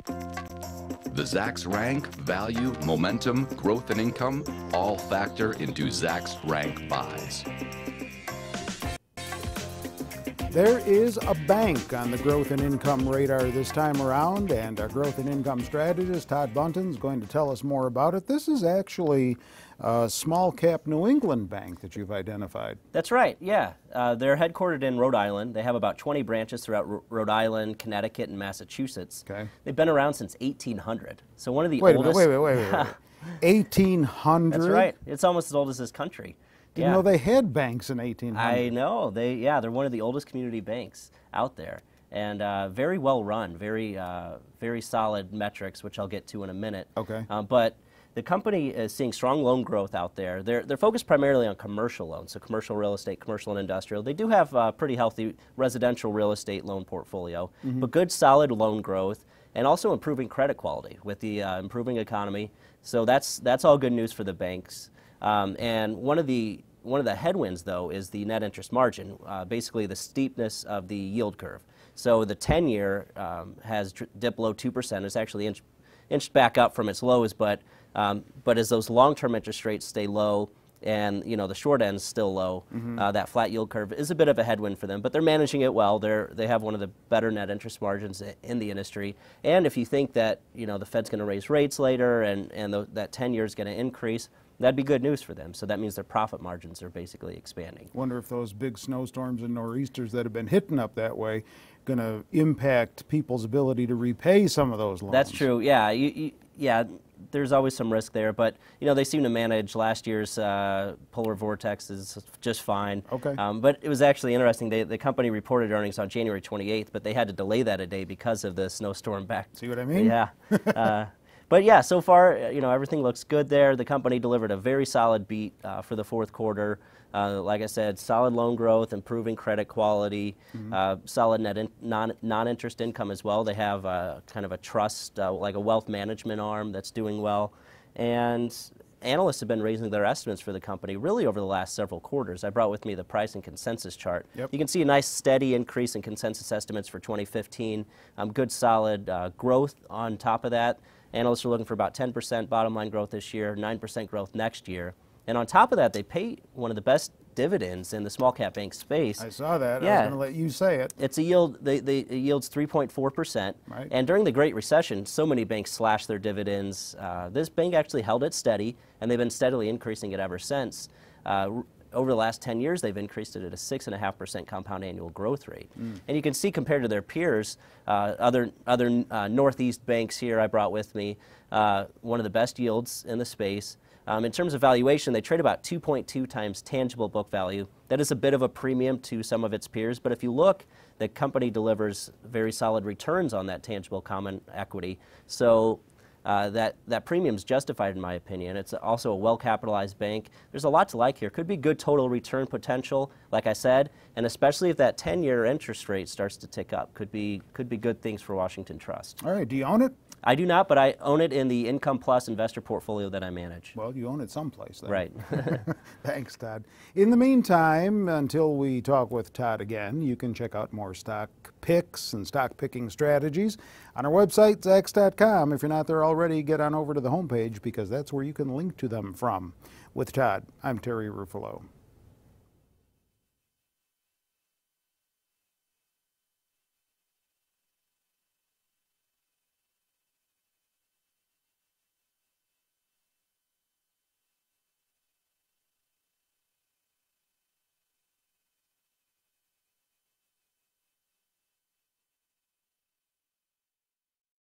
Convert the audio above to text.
The Zacks rank, value, momentum, growth, and income all factor into Zacks rank buys. There is a bank on the growth and income radar this time around, and our growth and income strategist, Todd Bunton, is going to tell us more about it. This is actually a small cap New England bank that you've identified. That's right, yeah. They're headquartered in Rhode Island. They have about 20 branches throughout Rhode Island, Connecticut, and Massachusetts. Okay. They've been around since 1800. So one of the oldest... Wait. 1800? That's right. It's almost as old as this country. Didn't know they had banks in 1800. I know. They're one of the oldest community banks out there, and very well run, very solid metrics, which I'll get to in a minute. Okay. But the company is seeing strong loan growth out there. They're focused primarily on commercial loans, so commercial real estate, commercial and industrial. They do have a pretty healthy residential real estate loan portfolio, but good solid loan growth, and also improving credit quality with the improving economy. So that's all good news for the banks. And one of the headwinds, though, is the net interest margin, basically the steepness of the yield curve. So the 10-year has dipped below 2%. It's actually inched back up from its lows, but as those long-term interest rates stay low and the short end's still low, that flat yield curve is a bit of a headwind for them. But they're managing it well. They have one of the better net interest margins in the industry. And if you think that the Fed's going to raise rates later and that 10-year is going to increase, that'd be good news for them. So that means their profit margins are basically expanding. Wonder if those big snowstorms and nor'easters that have been hitting up that way going to impact people's ability to repay some of those loans. That's true. Yeah, yeah. There's always some risk there, but they seem to manage last year's polar vortexes just fine. Okay. But it was actually interesting. The company reported earnings on January 28th, but they had to delay that a day because of the snowstorm back. See what I mean? Yeah. But yeah, so far, everything looks good there. The company delivered a very solid beat for the fourth quarter. Like I said, solid loan growth, improving credit quality, solid non-interest income as well. They have kind of a trust, like a wealth management arm that's doing well. And analysts have been raising their estimates for the company really over the last several quarters. I brought with me the price and consensus chart. Yep. You can see a nice steady increase in consensus estimates for 2015, good solid growth on top of that. Analysts are looking for about 10% bottom line growth this year, 9% growth next year. And on top of that, they pay one of the best dividends in the small cap bank space. I saw that. Yeah. I was going to let you say it. It's a yield, it yields 3.4%. Right. And during the Great Recession, so many banks slashed their dividends. This bank actually held it steady, and they've been steadily increasing it ever since. Over the last 10 years, they've increased it at a 6.5% compound annual growth rate. And you can see compared to their peers, other Northeast banks here I brought with me, one of the best yields in the space. In terms of valuation, they trade about 2.2 times tangible book value. That is a bit of a premium to some of its peers, but if you look, the company delivers very solid returns on that tangible common equity. So that premium is justified in my opinion. It's also a well-capitalized bank. There's a lot to like here. Could be good total return potential, like I said, and especially if that 10-year interest rate starts to tick up. Could be good things for Washington Trust. All right, do you own it? I do not, but I own it in the Income Plus investor portfolio that I manage. Well, you own it someplace then. Right. Thanks, Todd. In the meantime, until we talk with Todd again, you can check out more stock picks and stock picking strategies on our website, Zacks.com. If you're not there already, get on over to the homepage because that's where you can link to them from. With Todd, I'm Terry Ruffalo.